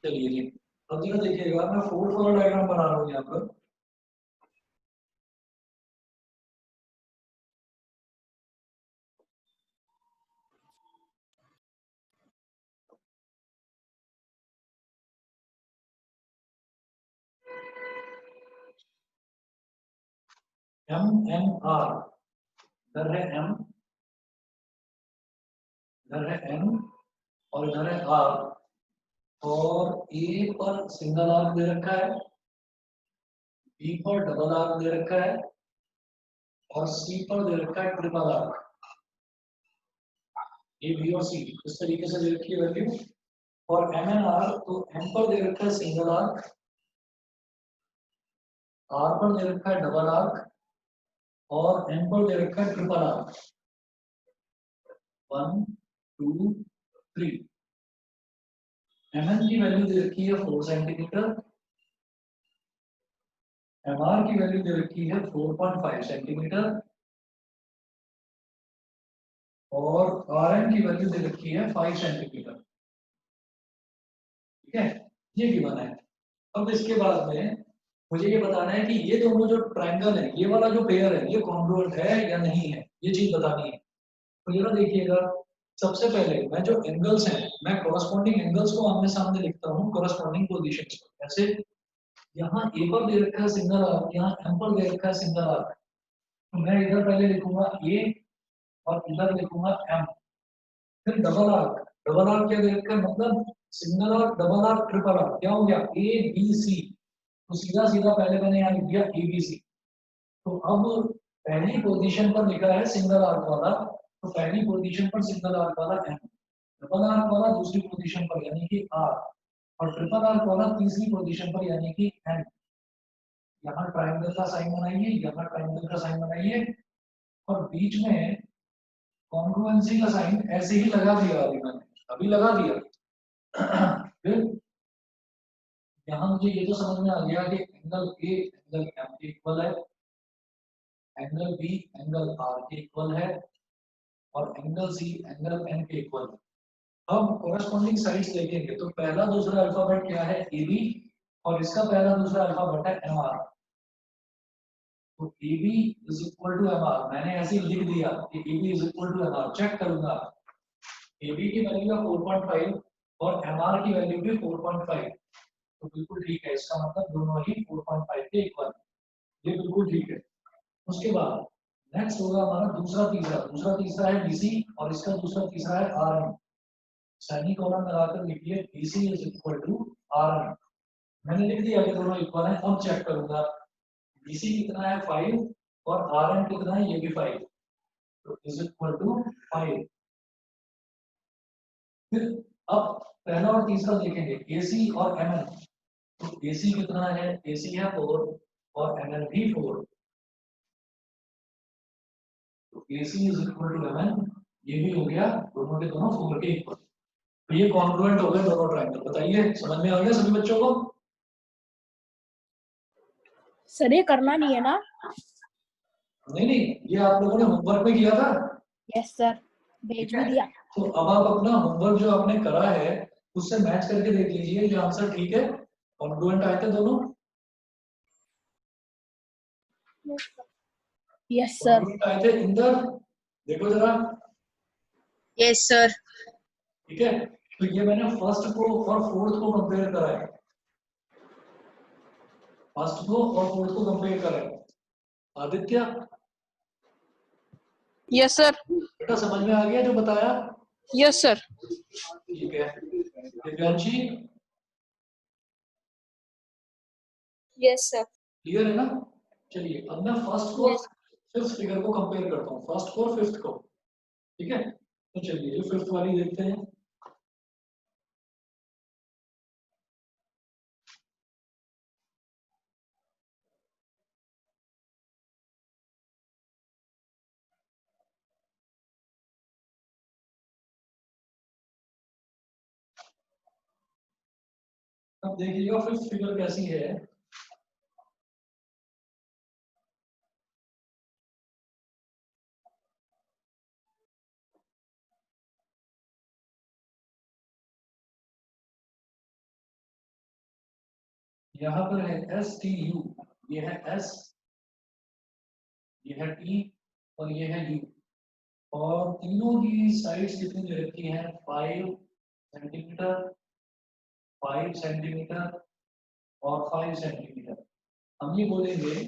चलिए जी, अब जरा देखिएगा, मैं फोर्थ वाला डायग्राम बना रहा हूँ यहाँ पर। एम एन आर, इधर है एम, इधर है एन, और इधर है आर। और ए पर सिंगल आर्क दे रखा है, बी पर डबल आर्क दे रखा है, और सी पर दे रखा है ट्रिपल आर्क। ए बी और सी इस तरीके से दे रखी है वैल्यू। और एम एन आर, तो एम पर दे रखा है सिंगल आर्क, आर पर दे रखा है डबल आर्क, और एन पर दे रखा है ट्रिपल आर्क। 1 2 3। एम एन की वैल्यू दे रखी है 4 सेंटीमीटर, एम आर की वैल्यू दे रखी है 4.5 सेंटीमीटर, और आर एन की वैल्यू दे रखी है 5 सेंटीमीटर। ठीक है, ये गिवन है। अब इसके बाद में मुझे ये बताना है कि ये दोनों जो ट्रायंगल है, ये वाला जो पेयर है, ये कॉन्ग्रुएंट है या नहीं है, ये चीज बतानी है। तो जरा देखिएगा, सबसे पहले मैं जो एंगल्स हैं, मैं कॉरस्पॉन्डिंग एंगल्स को आमने सामने लिखता हूँ कॉरस्पॉन्डिंग पोजीशंस पर। जैसे यहाँ ए पर दे रखा है सिंगल आर्क, यहाँ एम पर दे रखा है सिंगल आर्क, तो मैं इधर पहले लिखूंगा ए और इधर लिखूंगा एम। फिर डबल आर्क, डबल आर्क क्या दे रखा है, मतलब single arc, double arc, triple arc, क्या हो गया ए बी सी। तो सीधा सीधा पहले मैंने यहाँ लिख दिया ए बी सी। तो अब पहली पोजीशन पर लिखा है सिंगल आर्क वाला, तो पहली पोजीशन पर सिंगल आर्क वाला एम, डबल आर्क वाला दूसरी पोजीशन पर यानी कि आर, और ट्रिपल आर्क वाला तीसरी पोजीशन पर यानी कि एन। यहाँ ट्राइंगल का साइन बनाइए, यहाँ ट्राइंगल का साइन बनाइए, और बीच में कॉन्ग्रुएंसी का साइन ऐसे ही लगा दिया अभी मैंने, अभी लगा दिया। फिर यहाँ मुझे ये तो समझ में आ गया कि एंगल ए एंगल एम के इक्वल है, एंगल बी एंगल आर के इक्वल है, और एंगल सी एंगल एन के इक्वल है। अब कोरस्पॉन्डिंग साइड्स देखेंगे तो पहला दूसरा अल्फाबेट क्या है, ए बी, और इसका पहला दूसरा अल्फाबेट है एम आर। तो A B is equal to M R, मैंने ऐसे ही लिख दिया कि A B is equal to M R. Check करूंगा, ए बी की वैल्यू है 4.5 और एम आर की वैल्यू भी 4.5, तो बिल्कुल ठीक है, इसका मतलब दोनों ही 4.5 के इक्वल, ये बिल्कुल ठीक है। उसके बाद नेक्स्ट होगा हमारा दूसरा तीसरा, दूसरा तीसरा है बीसी, और इसका दूसरा तीसरा है आर एम। सेमी कॉलन लगाकर लिखिए BC is equal to R M. मैंने लिख दिया कि दोनों इक्वल है। अब चेक करूंगा बीसी कितना है 5, और आर एम कितना है, ये भी 5, तो इज इक्वल टू 5। फिर अब पहला और तीसरा देखेंगे, एसी और एमएन। तो एसी कितना है, एसी है 4, और एमएन भी 4, तो AC is equal to MN, ये भी हो गया दोनों के दोनों 4 के इक्वल। तो ये कॉन्ग्रुएंट हो गए दोनों ट्रायंगल। बताइए समझ में आ गया सभी बच्चों को? सर ये करना नहीं है ना? नहीं नहीं, ये आप लोगों ने होमवर्क में किया था। यस सर, भेज भी दिया। तो अब आप अपना होमवर्क जो आपने करा है उससे मैच करके देख लीजिए, ये आंसर ठीक है, कॉन्ग्रुएंट आए थे दोनों। Yes sir. कॉन्ग्रुएंट आए थे इंदर, देखो जरा। Yes sir. ठीक है, तो ये मैंने फर्स्ट को और फोर्थ को कंपेयर करा है, फर्स्ट को और फोर्थ को कंपेयर करा है। Aditya, yes sir. बेटा समझ में आ गया जो बताया? Yes sir. ठीक है, दिव्यांशी यस सर। क्लियर है ना? चलिए अब मैं फर्स्ट को फिफ्थ फिगर को कंपेयर करता हूँ, फर्स्ट को और फिफ्थ को। ठीक है, तो चलिए जो फिफ्थ वाली देखते हैं। अब देखिएगा फिफ्थ फिगर कैसी है। यहाँ पर है एस टी यू, ये है एस, ये है टी और ये है यू, और तीनों की साइड्स कितनी दे रखी है 5 सेंटीमीटर, 5 सेंटीमीटर और 5 सेंटीमीटर। हम ये बोलेंगे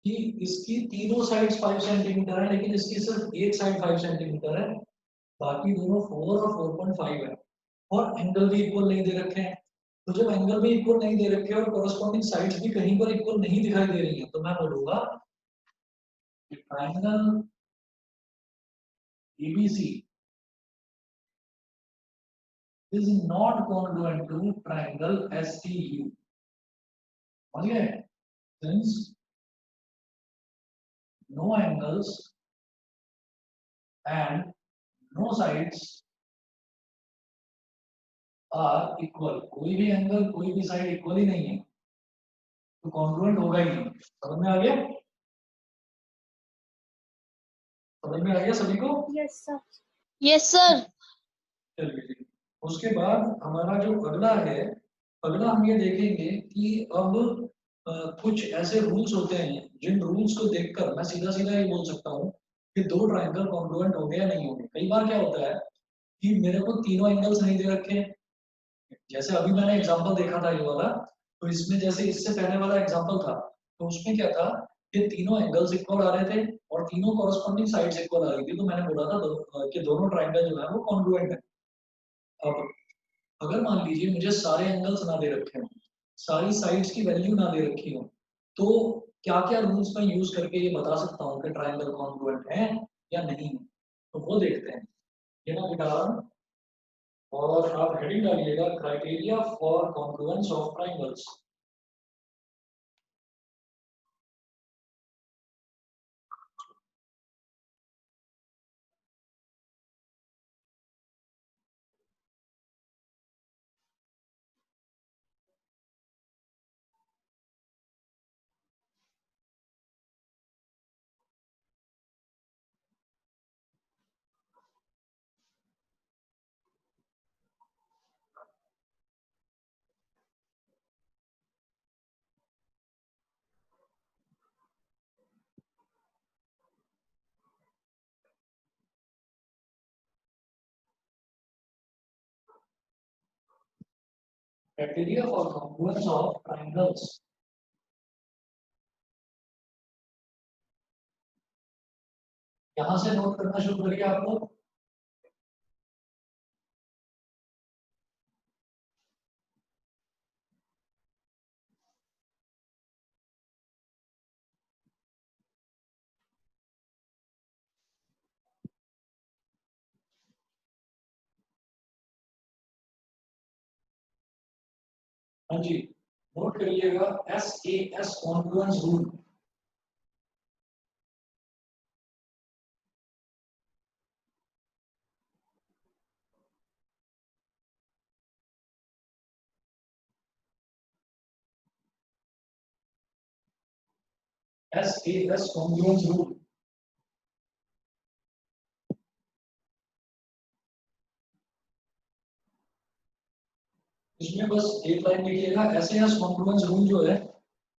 कि इसकी तीनों साइड्स 5 सेंटीमीटर है, लेकिन इसकी सिर्फ एक साइड 5 सेंटीमीटर है, बाकी दोनों 4 और 4.5 है, और एंगल भी इक्वल नहीं दे रखे हैं। तो जब एंगल भी इक्वल नहीं दे रखे और कोरस्पॉन्डिंग साइड्स भी कहीं पर इक्वल नहीं दिखाई दे रही है, तो मैं बोलूंगा कि triangle ABC is not congruent to triangle STU. Okay, since no angles and no sides are equal, कोई भी एंगल कोई भी साइड इक्वल ही नहीं है, तो कॉन्ग्रुएंट होगा ही नहीं। समझ में आ गया? समझ में आ गया सभी को? Yes sir. Yes, sir. चलिए जी। उसके बाद हमारा जो अगला है, अगला हम ये देखेंगे कि अब कुछ ऐसे रूल्स होते हैं जिन रूल्स को देखकर मैं सीधा सीधा ये बोल सकता हूँ कि दो ट्रायंगल कॉन्ग्रुएंट होंगे या नहीं होंगे। कई बार क्या होता है कि मेरे को तीनों एंगल्स नहीं दे रखे हैं, जैसे अभी मैंने एग्जांपल देखा था ये वाला, तो इसमें जैसे इससे पहले वाला एग्जांपल था, तो उसमें क्या था कि तीनों एंगल्स इक्वल आ रहे थे और तीनों कॉरस्पॉन्डिंग साइड्स इक्वल आ रही थी, तो मैंने बोला था कि दोनों ट्रायंगल जो है वो कॉन्ग्रुएंट है। अब अगर मान लीजिए मुझे सारे एंगल्स ना दे रखे हों, सारी साइड्स की वैल्यू ना दे रखी हो, तो क्या क्या रूल्स मैं यूज करके ये बता सकता हूँ कि ट्रायंगल कॉन्ग्रुएंट है या नहीं है, तो वो देखते हैं। ये ना बेटा, और आप हेडिंग डालिएगा criteria for congruence of triangles. Criteria for congruence of triangles. यहाँ से नोट करना शुरू करिए आप लोग। हाँ जी, नोट करिएगा SAS congruence rule. SAS congruence rule. इसमें बस एक लाइन लिखिएगा, SAS कॉन्ग्रुएंस रूल जो है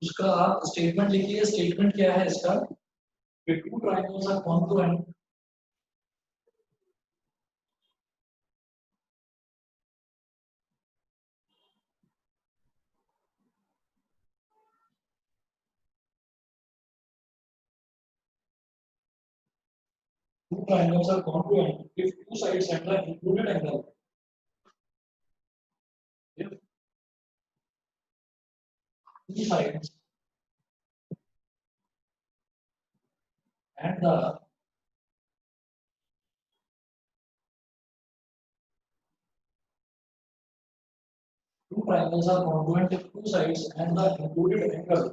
उसका आप स्टेटमेंट लिखिए। स्टेटमेंट क्या है इसका? कि two triangles are congruent, two triangles are congruent if two sides and the included angle. If two sides and the two triangles are congruent if two sides and the included angle,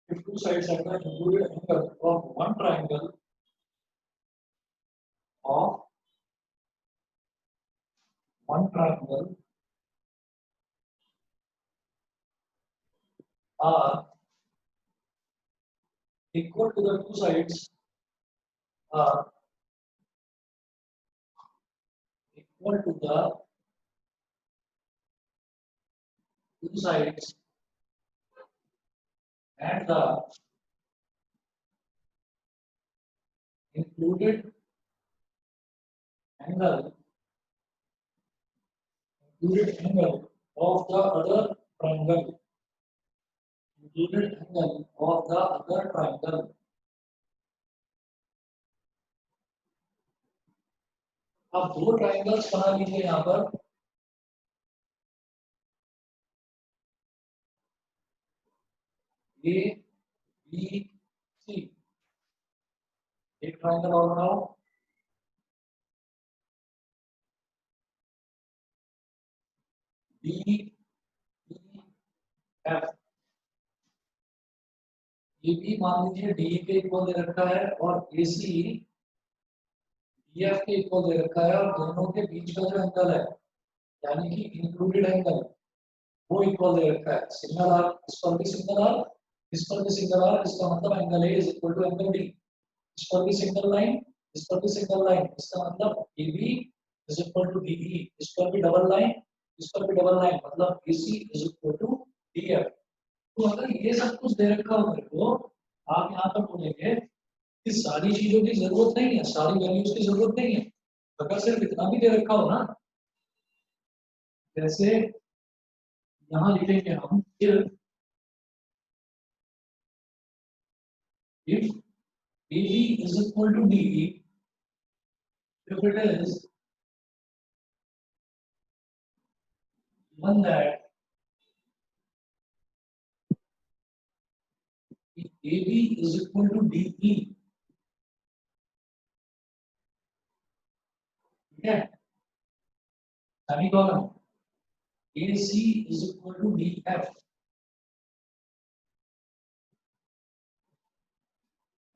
if two sides and the included angle of one triangle of one triangle are equal to the two sides are equal to the two sides and the included angle of the other triangle. Included angle of the other triangle. अब दो triangles बना लीजिए यहाँ पर। ए B सी, एक triangle और बनाओ। B E F, ये भी मान लीजिए डी के इक्वल दे रखा है और ए सी डी एफ के इक्वल दे रखा है, और दोनों के बीच का जो एंगल है यानी कि इंक्लूडेड एंगल वो इक्वल दे रखा है। सिग्नल आर, इस पर भी सिग्नल आर, इस पर भी सिग्नल आर, इसका मतलब angle A is equal to angle D. इस पर भी सिंगल लाइन, इस पर भी सिंगल लाइन, इसका मतलब AB is equal to DE। इस पर भी डबल लाइन, इस पर भी डबल लाइन, मतलब AC is equal to DF। तो अगर ये सब कुछ दे रखा हो मेरे को, आप यहाँ पर बोलेंगे कि सारी चीजों की जरूरत नहीं है, सारी वैल्यूज की जरूरत नहीं है। अगर सिर्फ इतना भी दे रखा हो ना, जैसे यहाँ लिखेंगे हम if AB is equal to DE, if it is given that AB is equal to DE, ठीक है, semicolon AC is equal to DF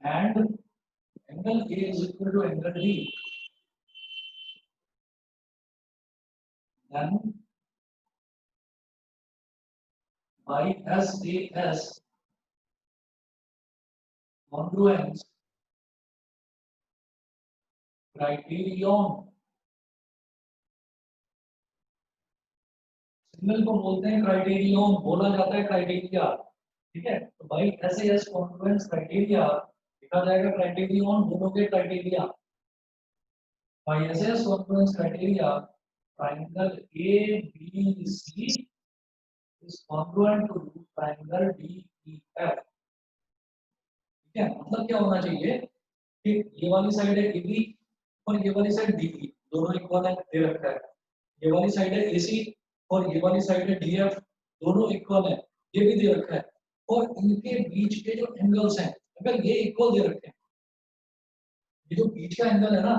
and angle A is equal to angle D, then by SAS congruence criterion, signal को बोलते हैं criterion, बोला जाता है criteria, ठीक है। तो भाई SAS कॉन्फ्लुएंस क्राइटेरिया लिखा जाएगा, क्राइटेरियन बोलोगे क्राइटेरिया, भाई SAS Confluence criteria triangle ABC is congruent to triangle DEF, ठीक है। मतलब क्या होना चाहिए कि ये वाली साइड है AB और ये वाली साइड DE, दोनों इक्वल है, दे रखा है। ये वाली साइड है AC और ये वाली साइड है DF, दोनों इक्वल है, ये भी दे रखा है। और इनके बीच के जो एंगल्स हैं, अगर ये इक्वल दे रखे हैं, ये जो बीच का एंगल है ना,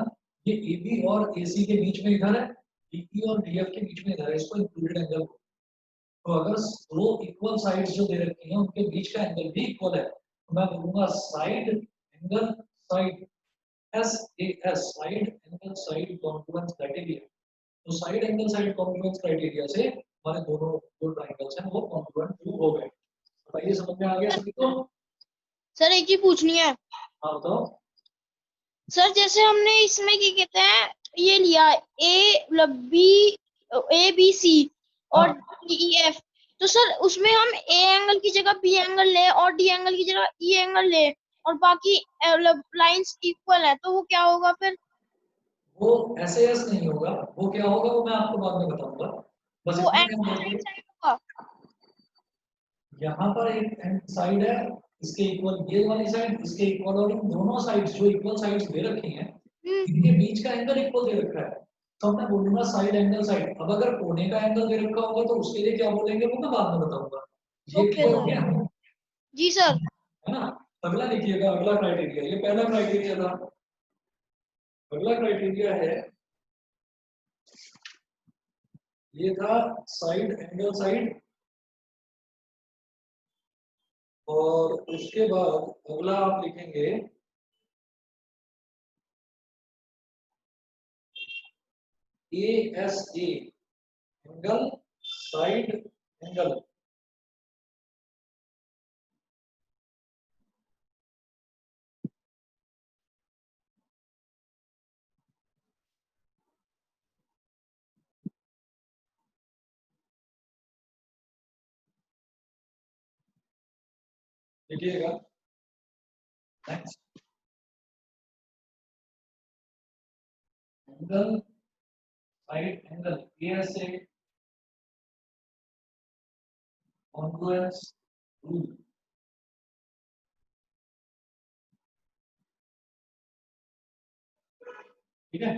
ये AB और AC के बीच में इधर है, DE और DF के बीच में इधर है, इसको इंक्लूडेड एंगल। तो अगर दो इक्वल साइड्स जो दे रखी हैं उनके बीच का एंगल भी इक्वल है, तो मैं बोलूंगा side angle side SAS, side angle side confluence criteria. तो side angle side confluence criteria से हमारे दोनों जो ट्रायंगल्स हैं वो कॉन्फ्लुएंट प्रूव हो गए। बताइए समझ में आ गया सभी को? सर एक ही पूछनी है। हाँ बताओ। सर जैसे हमने इसमें क्या कहते हैं, ये लिया ABC और DEF, तो सर उसमें हम A एंगल की जगह B एंगल ले और D एंगल की जगह E एंगल ले और बाकी लाइंस इक्वल है, तो वो क्या होगा फिर? वो SAS नहीं होगा, वो क्या होगा वो मैं आपको बाद में बताऊंगा। बस वो इतना एंड ध्यान रखिए, साइड होगा। यहाँ पर एक एंड साइड है, इसके इक्वल ये वाली साइड, इसके इक्वल, और इन दोनों साइड्स जो इक्वल साइड्स दे रखी हैं इनके बीच का एंगल इक्वल दे रखा है, तो मैं बोलूंगा साइड एंगल साइड। अब अगर कोने का एंगल दे रखा होगा तो उसके लिए क्या बोलेंगे वो मैं बाद में बताऊंगा। ये ओके क्लियर हो सर। गया जी सर। है ना? अगला देखिएगा, अगला क्राइटेरिया, ये पहला क्राइटेरिया था। अगला क्राइटेरिया है, ये था साइड एंगल साइड, और उसके बाद अगला आप लिखेंगे ASA एंगल साइड एंगल। देखिएगा next angle side angle A से कॉन्ग्रुएंस रूल ठीक है।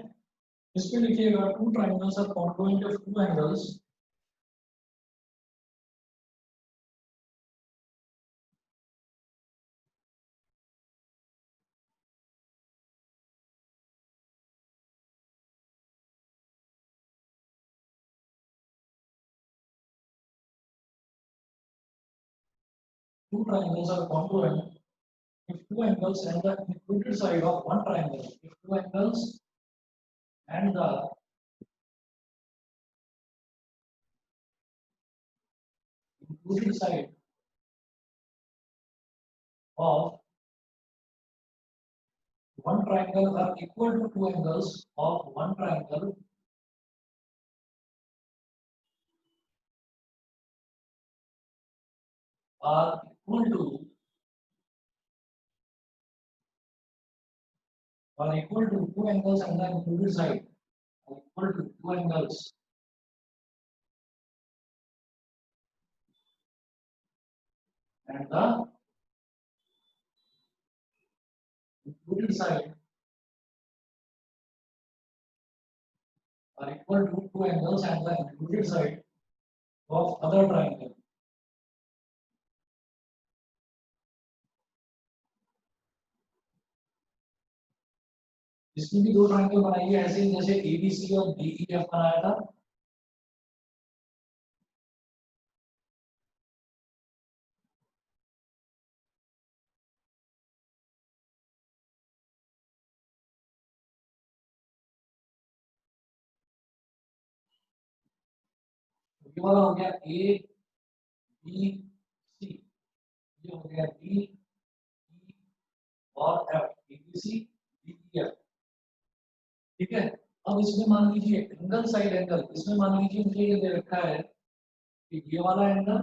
इसमें लिखिएगा two triangles are congruent of two angles two triangles are congruent if two angles and the included side of one triangle if two angles and the included side of one triangle are equal to two angles of one triangle are equal to two angles and the included side are equal to two angles and the included side are equal to two angles and the included side of other triangle. इसमें भी दो triangle बनाइए ऐसे ही जैसे ABC और DEF बनाया था। ये वाला हो गया ए बी सी, ये हो गया डी ई और एफ, एबीसी डीईएफ ठीक है। अब इसमें मान लीजिए एंगल साइड एंगल, इसमें मान लीजिए मुझे ये दे रखा है कि ये वाला एंगल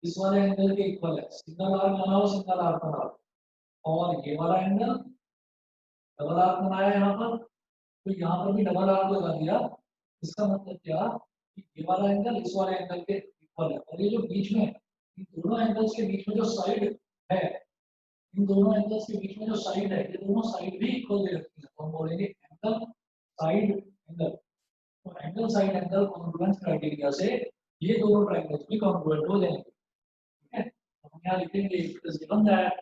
इस वाले एंगल के इक्वल है, सिंगल आर्क बनाओ सिंगल आर्क बनाओ, और ये वाला एंगल डबल आर्क बनाया यहाँ पर, तो यहाँ पर भी डबल आर्क लगा दिया। इसका मतलब क्या कि ये वाला एंगल इस वाले एंगल के इक्वल है, और ये जो बीच में इन दोनों एंगल्स के बीच में जो साइड है, इन दोनों एंगल्स के बीच में जो साइड है, ये दोनों साइड भी इक्वल दे रखी है, तो हम बोलेंगे एंगल साइड एंगल। तो angle side angle congruence criteria से ये दोनों ट्रायंगल्स भी कॉन्ग्रुएंट हो जाएंगे ठीक है। तो हम यहाँ लिखेंगे it is given that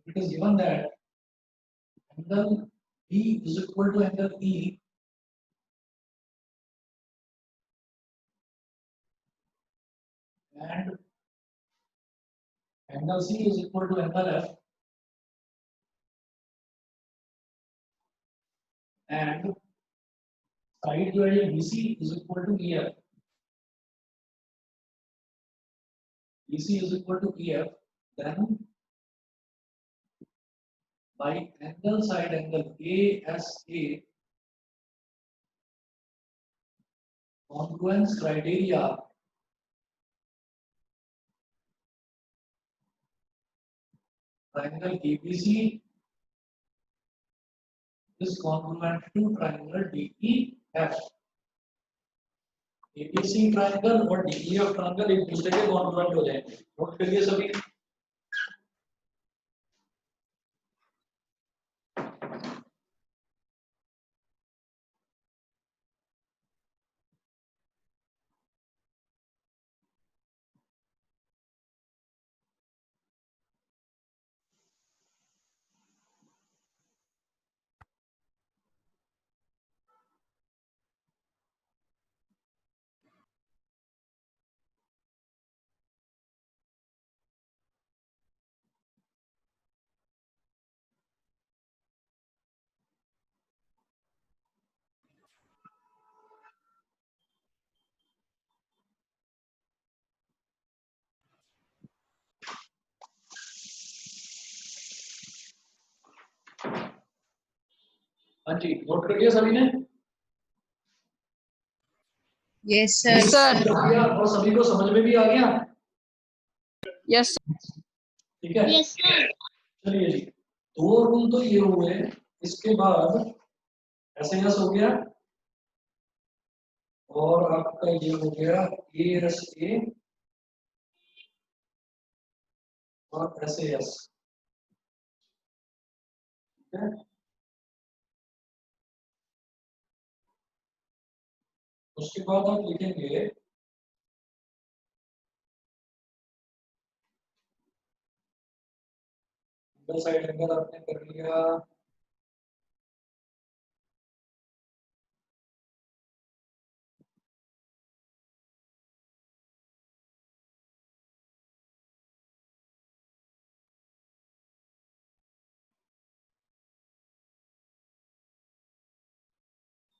it is given that angle B is equal to angle E and angle C is equal to angle F and side जो है ये BC is equal to EF, BC is equal to EF, then by angle side angle ASA congruence criteria triangle ABC is congruent to triangle DEF। ABC triangle और DEF triangle एक दूसरे के congruent हो जाएंगे। Note करिए सभी। हाँ जी, note कर लिया सभी ने? Yes, sir. Sir. कर लिया और सभी को समझ में भी आ गया? Yes. ठीक है, यस सर। चलिए जी, दो रूल तो ये हुए, इसके बाद ऐसे यस हो गया और आपका ये हो गया ए एस ए और ऐसे यस। ठीक है, उसके बाद आप लिखेंगे सिंगल साइड एंगल आपने कर लिया,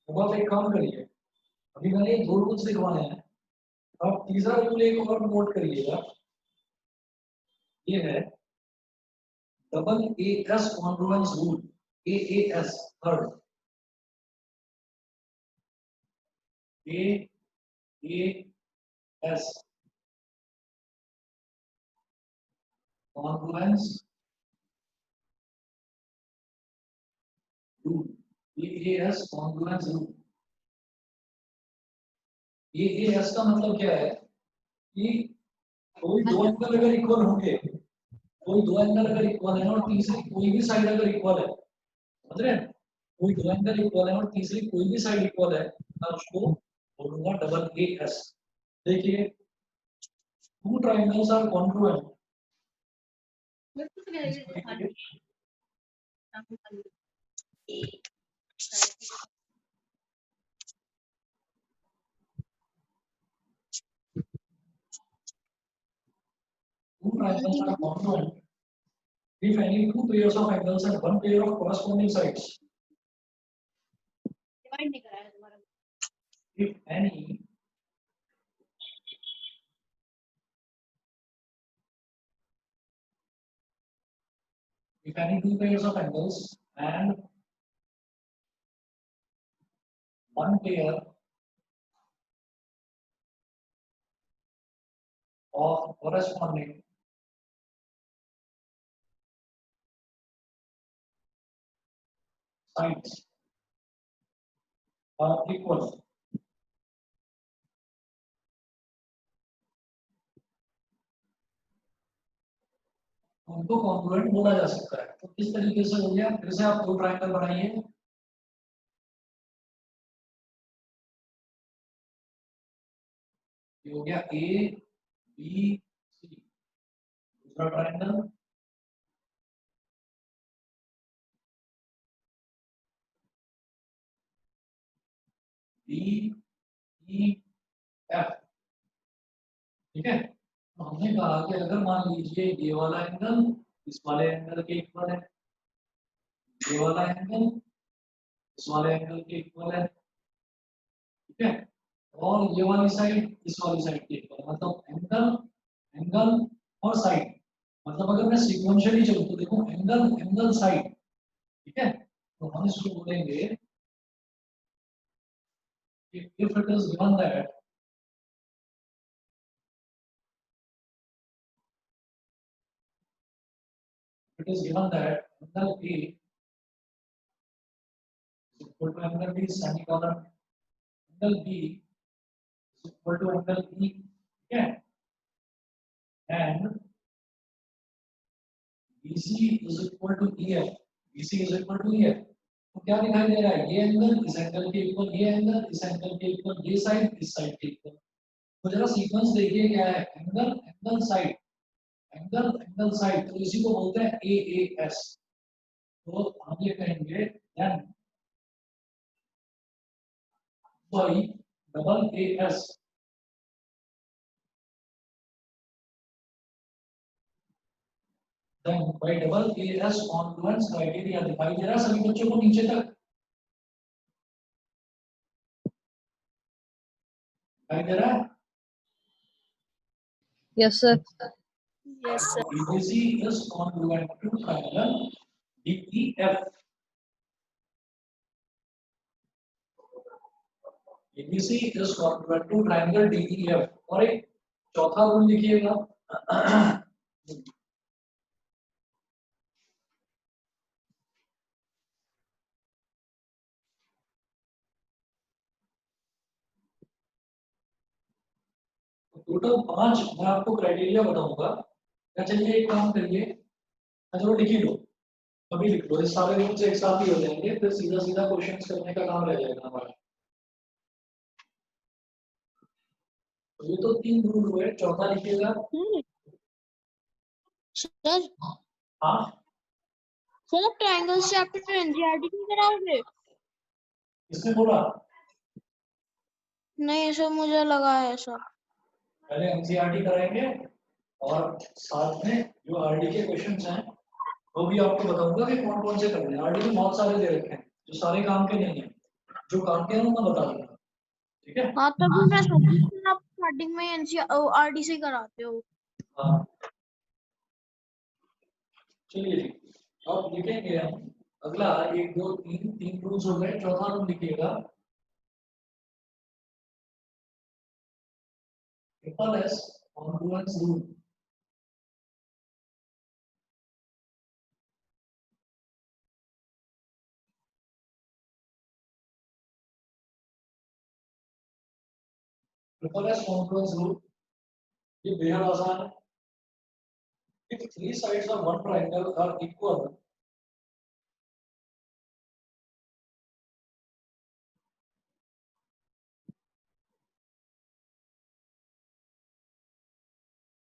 अब आप एक काम करिए, अभी मैंने दो रूल्स लिखवाने हैं, आप तीसरा रूल एक और नोट करिएगा, ये है double A S congruence rule, A S third, A S congruence rule, A S congruence rule. A S का मतलब क्या है कि कोई दो एंगल अगर इक्वल होंगे, कोई दो एंगल अगर इक्वल है और तीसरी कोई भी साइड अगर इक्वल है, समझ रहे हैं, कोई दो एंगल इक्वल है और तीसरी कोई भी साइड इक्वल है, मैं उसको बोलूंगा डबल ए एस। देखिए, two triangles are congruent, two triangles are congruent if any two pairs of angles and one pair of corresponding sides. If any two pairs of angles and one pair of corresponding sides are equal, उनको congruent बोला जा सकता है। तो किस तरीके से हो गया, फिर से आप दो ट्रायंगल बनाइए, ये हो गया ए बी सी, दूसरा ट्रायंगल डी ई एफ। ठीक है, तो हमने कहा कि अगर मान लीजिए ये वाला एंगल इस वाले एंगल के इक्वल है, ये वाला एंगल इस वाले एंगल के इक्वल है, ठीक है, और ये वाली साइड इस वाली साइड के इक्वल, मतलब एंगल एंगल और साइड, मतलब अगर मैं सीक्वेंशियली चलूं तो देखो एंगल एंगल साइड, ठीक है, तो हम इसको बोलेंगे if it is given that angle A is equal to angle B semicolon, angle B is equal to angle E, okay, and BC is equal to EF, BC is equal to EF, तो क्या दिखाई दे रहा है, ये angle इस angle के equal, ये angle इस एंगल के इक्वल, ये साइड इस साइड के इक्वल। तो जरा सीक्वेंस देखिए क्या है, angle angle side, angle angle side, तो इसी को बोलते हैं AAS। तो हम ये कहेंगे then by double AS then by double AS congruence criteria दिखाई दे रहा है सभी बच्चों को नीचे तक, दिखाई दे रहा है? Yes, sir. Yes, sir. ABC is congruent to triangle DEF, ABC is congruent to triangle DEF। और एक चौथा रूल लिखिएगा। टोटल 5 मैं आपको क्राइटेरिया बताऊंगा। या चलिए एक काम करिए, चलो लिख ही लो, अभी लिख लो, इस सारे रूल्स एक साथ ही हो जाएंगे, फिर सीधा सीधा क्वेश्चंस करने का काम रह जाएगा हमारा। तो ये तो 3 रूल हुए, चौथा लिखिएगा। सर हाँ सर ट्रायंगल चैप्टर एनसीईआरटी में कराओगे? किसने बोला? नहीं सर मुझे लगा है सर। पहले एनसीईआरटी कराएंगे और साथ में जो आरडी के क्वेश्चंस हैं वो भी आपको बताऊंगा कि कौन कौन से करने हैं। आरडी में बहुत सारे दे रखे हैं जो सारे काम के नहीं है, जो काम के हैं वो मैं बता दूंगा, ठीक है? हाँ तभी मैं सोचूं आप स्टार्टिंग में एनसीईआरटी से कराते हो। हाँ चलिए जी, अब लिखेंगे हम अगला 1 2 3 रूल्स हो गए, चौथा रूल लिखिएगा triple S congruence rule. Triple S congruence rule ये बेहद आसान है। If 3 sides of one triangle are equal,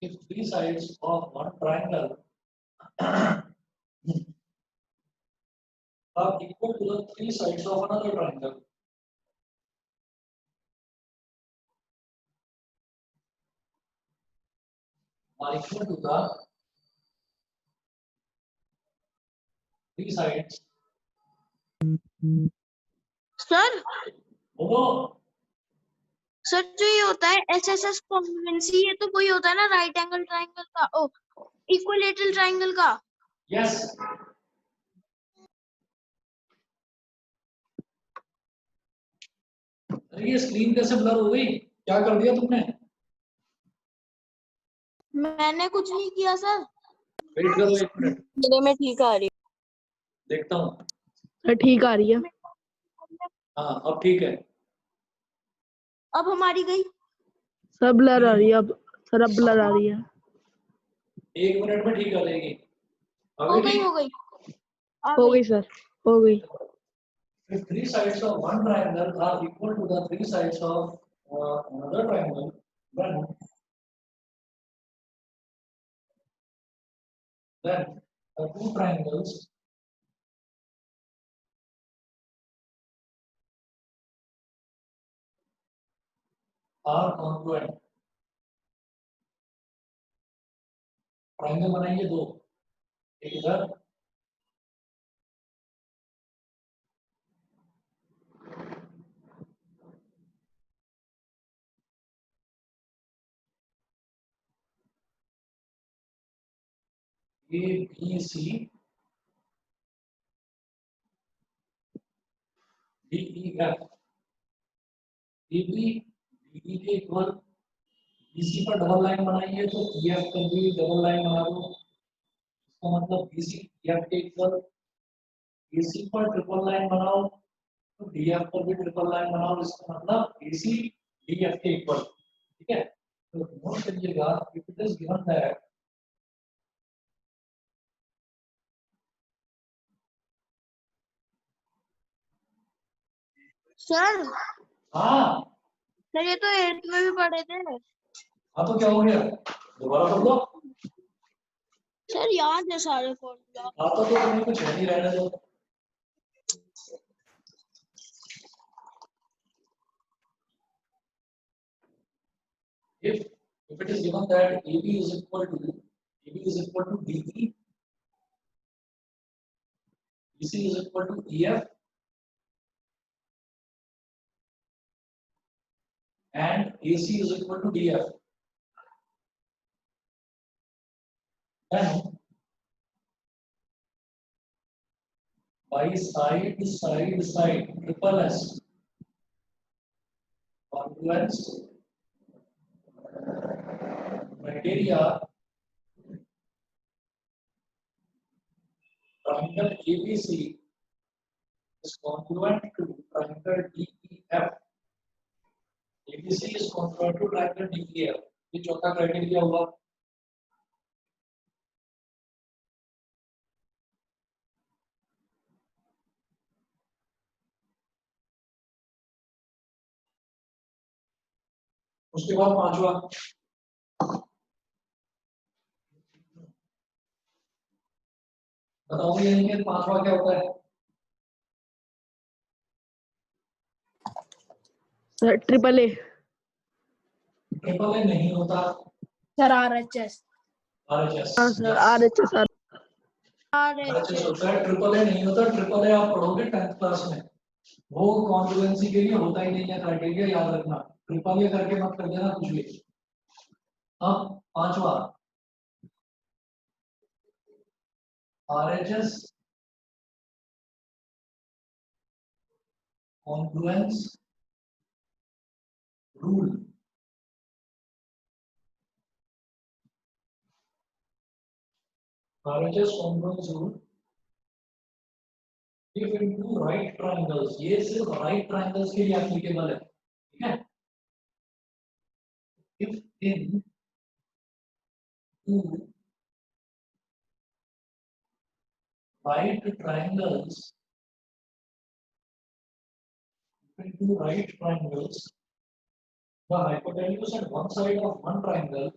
if 3 sides of one triangle are equal to the 3 sides of another triangle, are equal to the 3 sides। Sir बोलो। Sir जो ये होता है SSS congruency, ये तो वही होता है ना राइट एंगल ट्रायंगल का, ओ इक्विलेटरल ट्रायंगल का। यस अरे ये स्क्रीन कैसे ब्लर हो गई, क्या कर दिया तुमने? मैंने कुछ नहीं किया सर। वेट करो 1 मिनट, मेरे में ठीक आ रही देखता हूँ। है। ठीक आ रही है। हाँ अब ठीक है। अब हमारी गई। सब ब्लर आ रही है अब। सर अब ब्लर आ रही है। 1 मिनट में ठीक आ जाएगी। हो अभी गई ठीक? हो गई आ हो गई। गई सर, हो गई। If 3 sides of one triangle are equal to the 3 sides of another triangle, then the two triangles are congruent। Triangle बनाएंगे 2, एक इधर A B C D E F, A B D के इक्वल, बीसी पर double line बनाएंगे तो E F पर भी double line बना दो, इसका मतलब बीसी एफ के इक्वल। एसी पर ट्रिपल लाइन बनाओ तो डी एफ पर भी ट्रिपल लाइन बनाओ, इसका मतलब एसी डी एफ के इक्वल, ठीक है? तो नोट करिएगा if it is given that sir हाँ सर ये तो 8th में भी पढ़े थे। हाँ तो क्या हो गया, दोबारा पढ़ लो। सर याद है सारे फॉर्मूला। हाँ तो तुम्हें कुछ है नहीं, रहने दो। If it is given that AB is equal to DE, BC is equal to EF, and AC is equal to DF, then by side triple S congruence criteria triangle ABC is congruent to triangle DEF. ABC is congruent to triangle DEF. ये चौथा criteria हुआ. उसके बाद पांचवा बताओ ये पांचवा क्या होता है? सर ट्रिपल ए नहीं होता. Sir RHS RHS. हाँ सर RHS RHS होता है. ट्रिपल ए नहीं होता. ट्रिपल ए आप पढ़ोगे 10th क्लास में. वो कॉन्ग्रुएंसी के लिए होता ही नहीं है क्राइटेरिया, याद रखना. ट्रिपल ए करके मत कर देना कुछ भी. अब पांचवा RHS congruence rule. RHS congruence rule. If in two right triangles, ये सिर्फ right triangles के लिए applicable है, ठीक है? If in two right triangles, the hypotenuse at one side of one triangle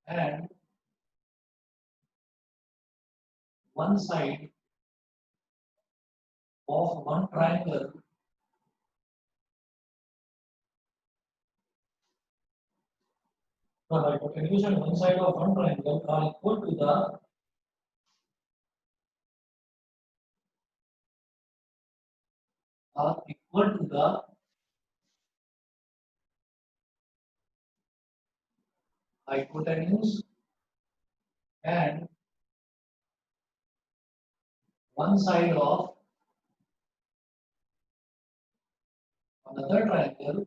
and one side of one triangle the hypotenuse and one side of one triangle are equal to the hypotenuse and one side of another triangle.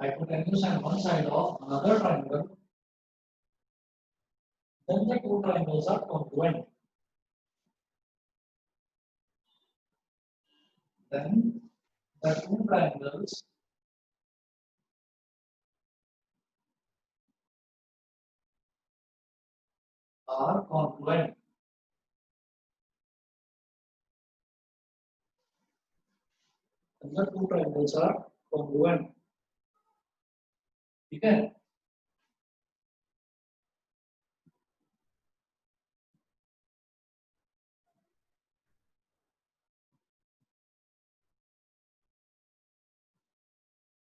Hypotenuse and one side of another triangle. Then the two triangles are congruent. Then the two triangles are congruent. And the two triangles are congruent. ठीक है?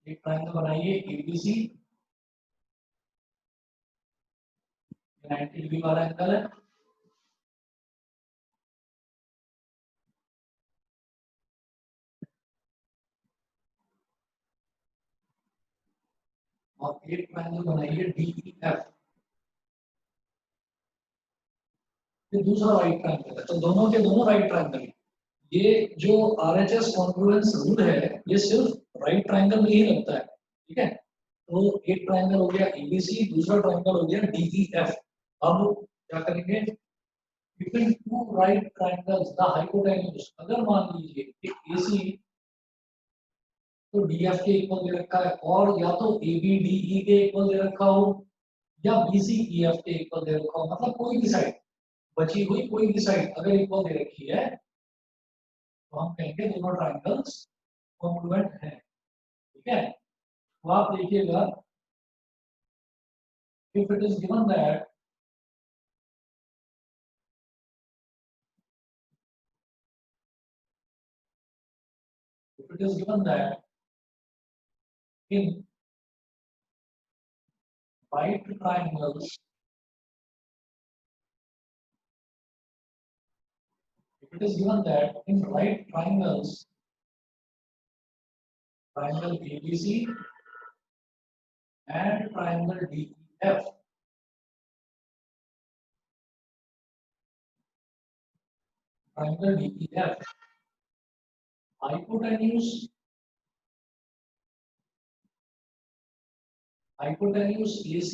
एक triangle बनाइए ABC, 90 degree वाला angle है. और एक triangle बनाइए DEF. ये दूसरा राइट ट्रायंगल है. तो दोनों के दोनों राइट ट्रायंगल है. ये जो RHS कॉन्ग्रुएंस रूल है ये सिर्फ राइट ट्रायंगल में ही लगता है. ठीक है? तो एक ट्रायंगल हो गया ABC, दूसरा ट्रायंगल हो गया DEF. अब क्या करेंगे? Between two right triangles, the hypotenuse. अगर मान लीजिए कि AC तो DF के इक्वल दे रखा है और या तो AB DE के इक्वल दे रखा हो या BC EF के इक्वल दे रखा हो, मतलब कोई भी साइड बची हुई कोई भी साइड अगर इक्वल दे रखी है तो हम कहेंगे दोनों ट्रायंगल्स कॉन्ग्रुएंट हैं. ठीक है? तो आप देखिएगा if it is given that in right triangles, if it is given that in right triangles, triangle ABC and triangle DEF F, triangle DEF, hypotenuse AC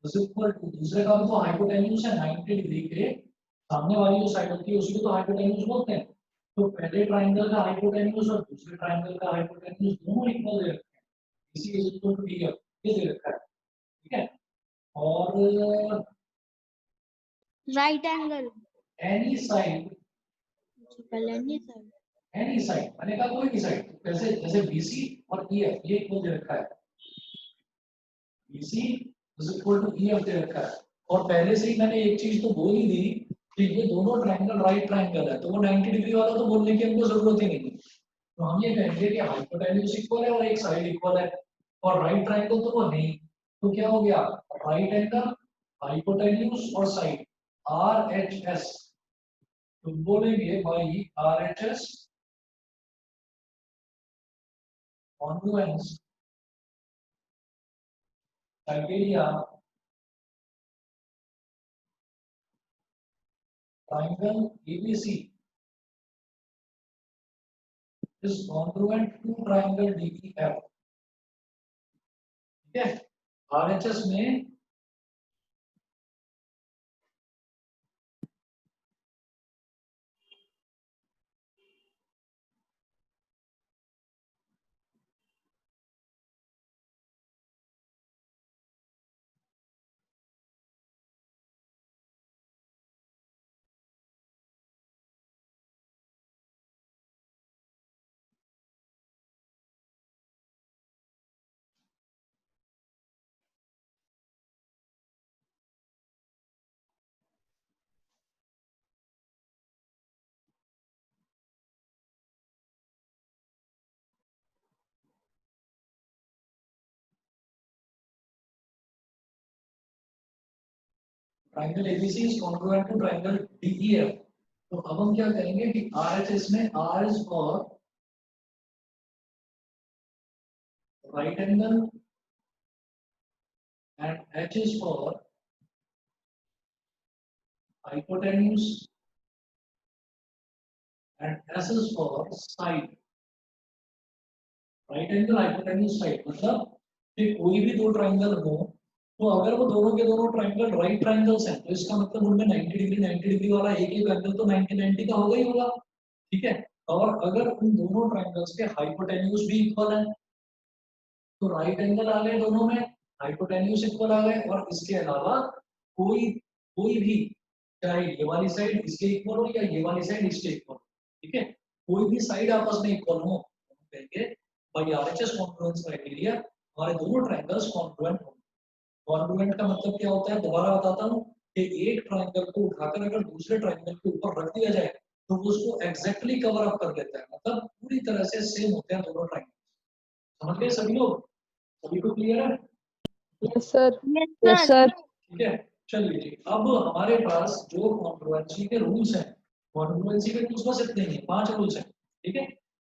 दूसरे का भी तो हाइपोटेन्यूज है 90 डिग्री के सामने वाली जो साइड होती है उसको तो हाइपोटेन्यूज बोलते हैं। तो पहले ट्रायंगल का हाइपोटेन्यूज और दूसरे ट्रायंगल का हाइपोटेन्यूज दोनों इक्वल दे रखे हैं, इसी इज इक्वल टू DF ये दे रखा है, ठीक है। और राइट एंगल एनी साइड मैंने कहा कोई भी साइड, जैसे जैसे BC और EF ये इक्वल दे रखा है, BC is equal to EF दे रखा है। और पहले से ही मैंने एक चीज तो बोल ही दी कि ये दोनों ट्रायंगल राइट ट्रायंगल है, तो वो 90 डिग्री वाला तो बोलने की हमको जरूरत ही नहीं है। तो हम ये कहेंगे कि हाइपोटेन्यूज इक्वल है और एक साइड इक्वल है, और राइट ट्रायंगल तो वो नहीं, तो क्या हो गया, राइट एंगल हाइपोटेन्यूज और साइड RHS, तो बोलेंगे भाई RHS congruence criteria triangle ABC is congruent to triangle DEF, ठीक है। RHS में triangle ABC is congruent to triangle DEF, तो अब हम क्या करेंगे कि RHS में R is for right angle and H is for hypotenuse and S is for side, right angle hypotenuse side, मतलब कि कोई भी दो ट्रायंगल हो तो अगर वो दोनों के दोनों ट्रायंगल राइट ट्रायंगल्स हैं तो इसका मतलब उनमें 90 डिग्री वाला एक एक एंगल तो 90 का होगा ही होगा, ठीक है। और अगर उन दोनों ट्रायंगल्स के हाइपोटेन्यूज भी इक्वल है तो राइट एंगल आ गए दोनों में, हाइपोटेन्यूज इक्वल आ गए, और इसके अलावा कोई कोई भी, चाहे ये वाली साइड इसके इक्वल हो या ये वाली साइड इसके इक्वल, ठीक है, कोई भी साइड आपस में इक्वल हो, हम कहेंगे भाई RHS कॉन्फ्लुएंस क्राइटेरिया हमारे दोनों ट्रायंगल्स कॉन्फ्लुएंट होंगे। कॉन्फ्लुएंट का मतलब क्या होता है, दोबारा बताता हूँ कि एक ट्रायंगल को उठाकर अगर दूसरे ट्रायंगल के ऊपर रख दिया जाए तो वो उसको एग्जैक्टली कवर अप कर लेता है, मतलब पूरी तरह से सेम होते हैं दोनों ट्रायंगल। समझ गए सभी लोग, सभी को क्लियर है? Yes sir. Yes yes sir. Sir. ठीक है, चलिए जी, अब हमारे पास जो कॉन्फ्लुएंसी के रूल्स हैं, कॉन्फ्लुएंसी के रूल्स बस इतने ही हैं, 5 रूल्स हैं, ठीक है।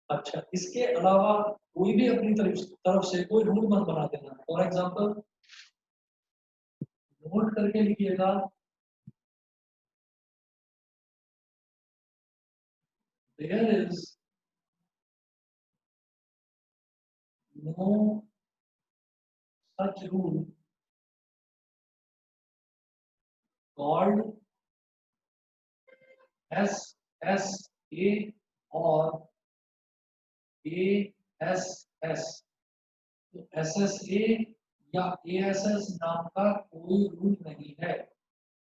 अच्छा, इसके अलावा कोई भी अपनी तरफ से कोई रूल मत बना देना। फॉर एग्जांपल नोट करके लिखिएगा, there is no such rule called SSA और ASS। तो SSA या ASS नाम का कोई रूल नहीं है।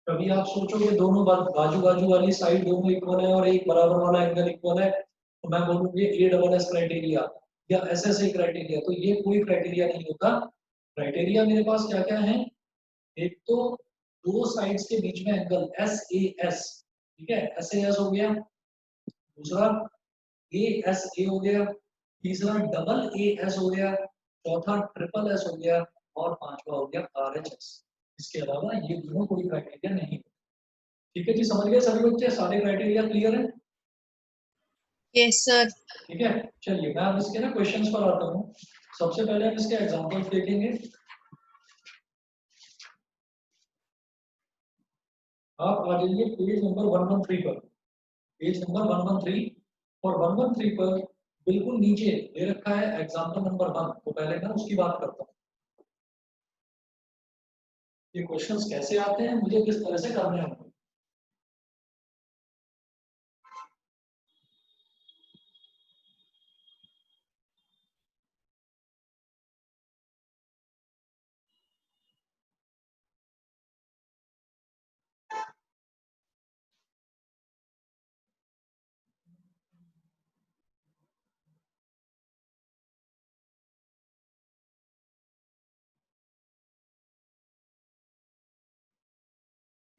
कभी आप सोचोगे दोनों बाजू बाजू वाली साइड दोनों इक्वल है और एक बराबर वाला एंगल इक्वल है, तो मैं बोलूंगी ASS क्राइटेरिया या SSA क्राइटेरिया, तो ये कोई क्राइटेरिया नहीं होता। क्राइटेरिया मेरे पास क्या क्या है, एक तो दो साइड्स के बीच में एंगल SAS, ठीक है, SAS हो गया, दूसरा ASA हो गया, तीसरा डबल AS हो गया, चौथा ट्रिपल S हो गया, और पांचवा हो गया RHS। इसके अलावा ये दोनों कोई क्राइटेरिया नहीं है। ठीक है जी, समझ गए सभी बच्चे, सारे क्राइटेरिया क्लियर है? Yes sir. ठीक है, चलिए मैं अब इसके ना क्वेश्चंस पर आता हूँ। सबसे पहले हम इसके एग्जांपल्स देखेंगे। आप आ जाइए पेज नंबर 113 पर, पेज नंबर 113, और 113 पर बिल्कुल नीचे दे रखा है एग्जाम्पल नंबर 1। तो पहले मैं उसकी बात करता हूँ, ये क्वेश्चंस कैसे आते हैं, मुझे किस तरह से करने होंगे।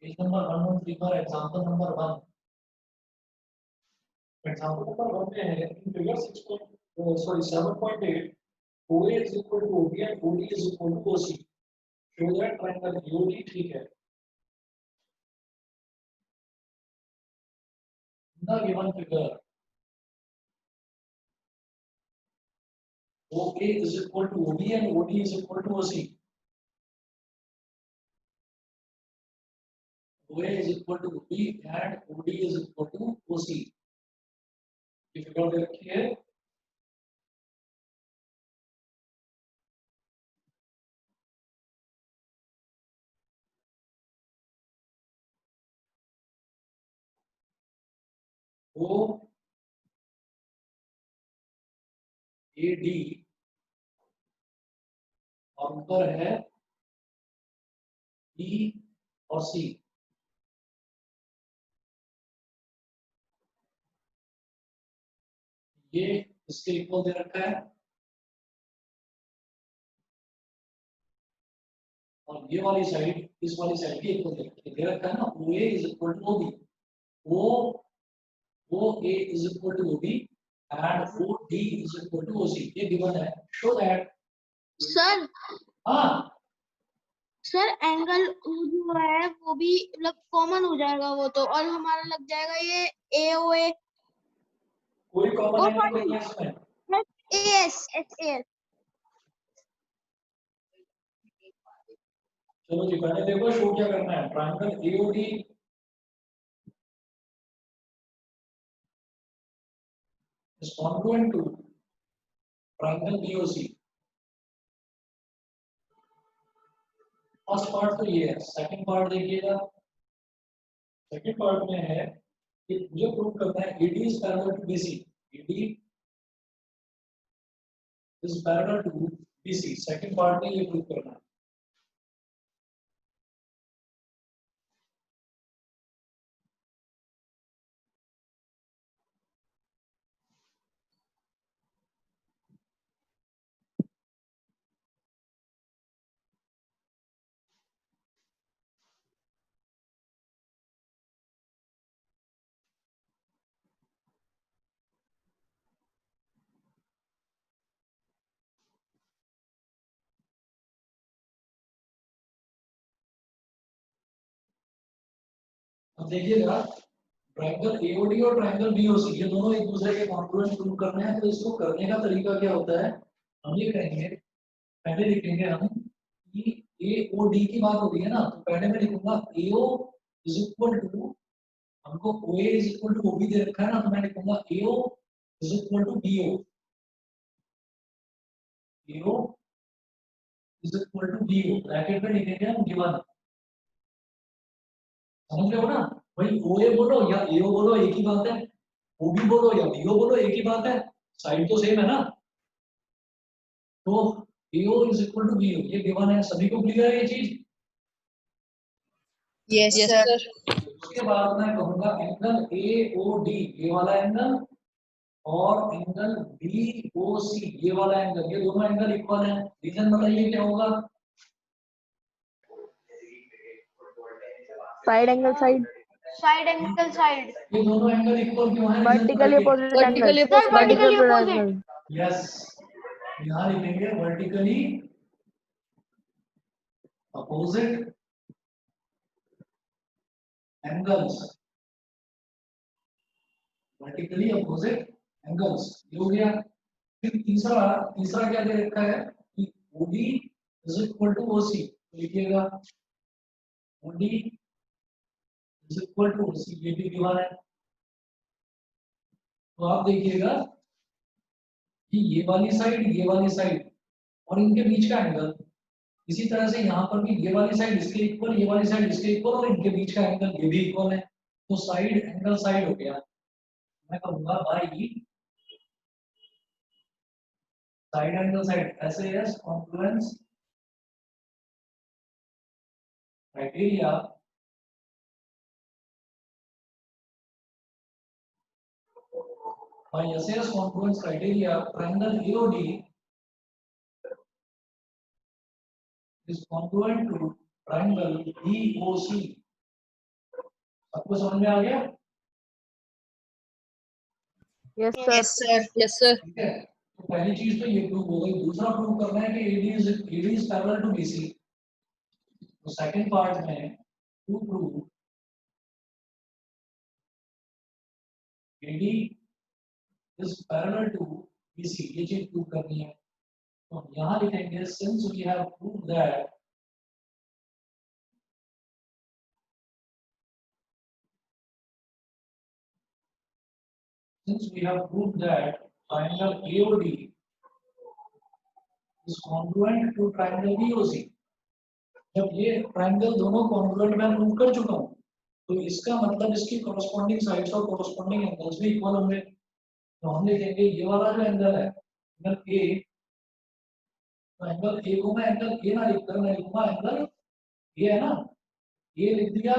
पेज नंबर 113 पर एग्जाम्पल नंबर 1, एग्जाम्पल नंबर 1 में है in figure 7.8 OA is equal to OB and OD is equal to OC, show that triangle AOD, ठीक है। The given figure OA is equal to OB and OD is equal to OC, OA is equal to OB and OD is equal to OC, ये figure दे रखी है। OAD और ऊपर है B और C, ये इसके इक्वल दे रखा है, और ये वाली साइड इस वाली साइड के इक्वल दे रखा है ना। OA is equal to OB, OA is equal to OB and OD is equal to OC, ये गिवन है। शो दैट सर हाँ सर एंगल जो है वो भी मतलब कॉमन हो जाएगा वो तो, और हमारा लग जाएगा ये AOA कोई कॉमन और एंगल नहीं है इसमें। AS AS। चलो जी पहले देखो शो क्या करना है। Triangle AOD is congruent to triangle BOC। First part तो ये है, सेकंड पार्ट देखिएगा। सेकंड पार्ट में है कि मुझे प्रूव करना है AD is parallel to BC, AD is parallel to BC, second part में ये प्रूव करना है। अब देखिएगा ट्रायंगल AOD और ट्रायंगल BOC ये दोनों एक दूसरे के कॉन्ग्रुएंट प्रूव करने हैं। तो इसको करने का तरीका क्या होता है, हम ये करेंगे, पहले लिखेंगे हम कि AOD की बात होती है ना, तो पहले मैं लिखूंगा AO इज इक्वल टू, हमको OA is equal to OB दे रखा है ना, तो मैं लिखूंगा AO is equal to BO, AO is equal to BO, bracket में लिखेंगे हम गिवन। समझ रहे हो ना भाई, OA बोलो या AO बोलो एक ही बात है, OB बोलो या BO बोलो एक ही बात है, साइड तो सेम है ना। तो AO is equal to BO ये गिवन है, सभी को क्लियर है ये चीज। Yes, sir. उसके बाद मैं कहूंगा एंगल AOD ये वाला एंगल और एंगल BOC ये वाला एंगल, ये दोनों एंगल इक्वल हैं। रीजन बताइए क्या होगा। Side angle side, side angle side, ये दोनों एंगल इक्वल क्यों है, vertically opposite angle, Vertically opposite vertical vertically opposite। Angle. Yes, यहाँ लिखेंगे vertically opposite angles, vertically opposite angles, ये हो गया। फिर तीसरा तीसरा क्या दे रखा है कि OD is equal to OC, लिखिएगा OD इज इक्वल टू ये भी गिवन है। तो आप देखिएगा कि ये वाली साइड और इनके बीच का एंगल, इसी तरह से यहाँ पर भी ये वाली साइड इसके इक्वल, ये वाली साइड इसके इक्वल और इनके बीच का एंगल ये भी इक्वल है। तो साइड एंगल साइड हो गया। मैं कहूंगा भाई साइड एंगल साइड ऐसे है Confluence criteria by SAS confluence criteria, triangle AOD is congruent to triangle DOC. आपको समझ में आ गया? Yes sir. Yes, sir. Yes, sir. ठीक है। तो पहली चीज तो ये प्रूव हो गई। दूसरा प्रूव करना है कि AD is parallel to BC. तो सेकंड पार्ट में to prove AD is parallel to BC, ये चीज प्रूव करनी है। तो हम यहाँ लिखेंगे since we have proved that triangle AOD is congruent to triangle BOC. जब ये ट्रायंगल दोनों कॉन्ग्रुएंट में प्रूव कर चुका हूँ, तो इसका मतलब इसकी कॉरस्पॉन्डिंग साइड्स और कॉरस्पॉन्डिंग एंगल्स भी इक्वल होंगे। तो हम लिखेंगे ये वाला जो एंगल है एंगल ए, तो एंगल ए को मैं एंगल ए ना लिखकर मैं लिखूंगा एंगल ये है ना, ए लिख दिया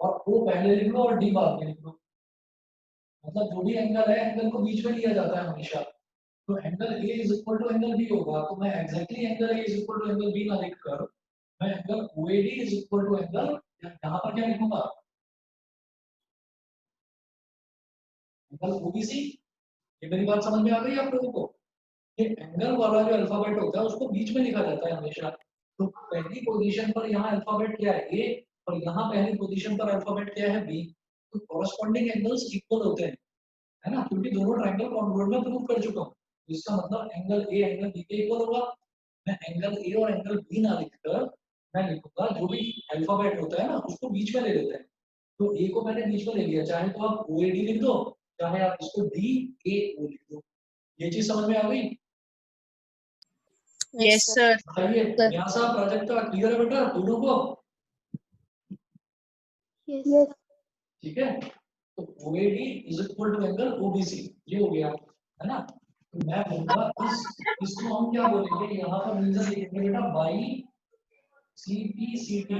और ओ पहले लिख लो और डी बाद में लिख लो। मतलब जो भी एंगल है एंगल को बीच में लिया जाता है हमेशा। तो angle A is equal to angle B होगा। तो मैं exactly angle A is equal to angle B ना लिखकर मैं angle OAD is equal to angle यहाँ पर क्या लिखूंगा एंगल OBC। ये मेरी बात समझ में आ गई आप लोगों को? ये एंगल वाला जो अल्फाबेट होता है उसको बीच में लिखा जाता है हमेशा। तो पहली पोजीशन पर यहाँ अल्फाबेट क्या है ए और यहाँ पहली पोजीशन पर अल्फाबेट क्या है बी। तो कॉरस्पॉन्डिंग एंगल्स इक्वल होते हैं, है ना, क्योंकि दोनों ट्रायंगल कॉन्ग्रुएंट में प्रूव कर चुका हूँ। इसका मतलब एंगल ए एंगल बी के इक्वल होगा। मैं एंगल ए और एंगल बी ना लिखकर मैं लिखूंगा जो भी अल्फाबेट होता है ना उसको बीच में ले लेते हैं। तो ए को मैंने बीच में ले लिया, चाहे तो आप OAD लिख दो चाहे आप इसको DAO लिख दो। ये चीज समझ में आ गई? Yes, sir. बताइए यहाँ साहब प्राजक्ता क्लियर है बेटा दोनों को? यस। ठीक है। तो OAD is equal to angle OBC, ये हो गया है ना। तो मैं बोलूंगा इसको हम क्या बोलेंगे, यहाँ पर रीजन लिखेंगे बेटा बाई CPCT।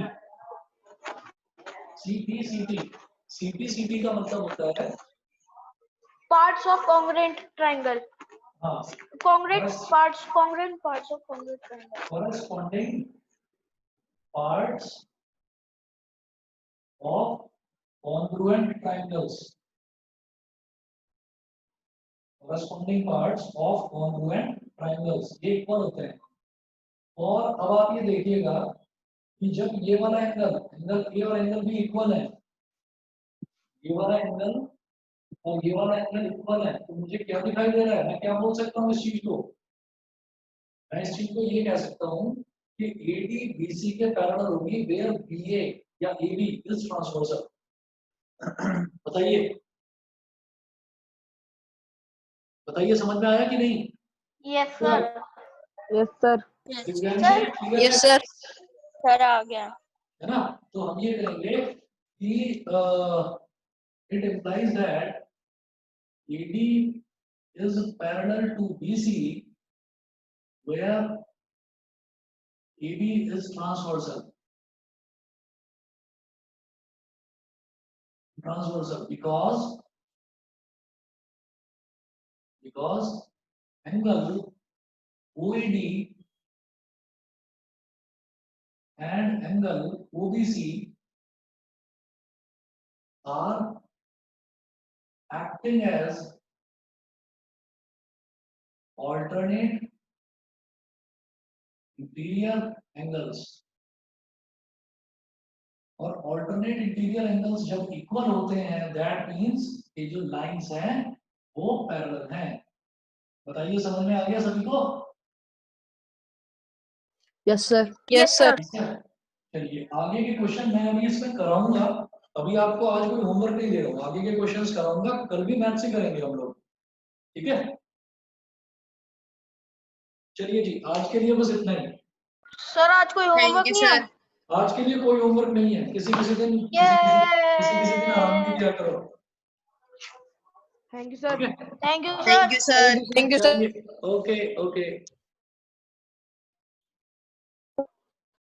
CPCT का मतलब होता है Parts of congruent triangle. हाँ Congruent parts of congruent triangle. corresponding parts of congruent triangles। corresponding parts of congruent triangles ये इक्वल होते हैं। और अब आप ये देखिएगा कि जब ये वाला एंगल ए और एंगल बी इक्वल है, ये वाला एंगल और ये वाला एंगल इक्वल है, तो मुझे क्या दिखाई दे रहा है? मैं क्या बोल सकता हूँ इस चीज को? मैं इस चीज को ये कह सकता हूँ कि AD BC के पैरेलल होगी वेयर BA या AB इज ट्रांसवर्सल। बताइए समझ में आया कि नहीं? Yes, sir. Yes sir. Yes, sir. Sir आ गया। है ना। तो हम ये करेंगे कि it implies that AD is parallel to BC where AB is transversal because angle OAD and angle OBC are acting as alternate interior angles। और alternate interior angles जब इक्वल होते हैं that means ये जो लाइंस हैं वो parallel हैं। बताइए समझ में आ गया सभी को? Yes, sir. Yes, sir. चलिए आगे के क्वेश्चन मैं अभी इसमें कराऊंगा अभी आपको आज कोई होमवर्क नहीं दे रहा हूँ, आगे के क्वेश्चंस कराऊंगा, कल भी मैथ से करेंगे हम लोग, ठीक है। चलिए जी, आज के लिए बस इतना ही। सर आज कोई Thank होमवर्क you, नहीं है? sir. आज के लिए कोई होमवर्क नहीं है, किसी किसी दिन किसी दिन आराम भी किया करो, थैंक यू ठीक सर। है। Thank you Thank sir. you, sir. Thank you, sir. चलिए, ओके ओके।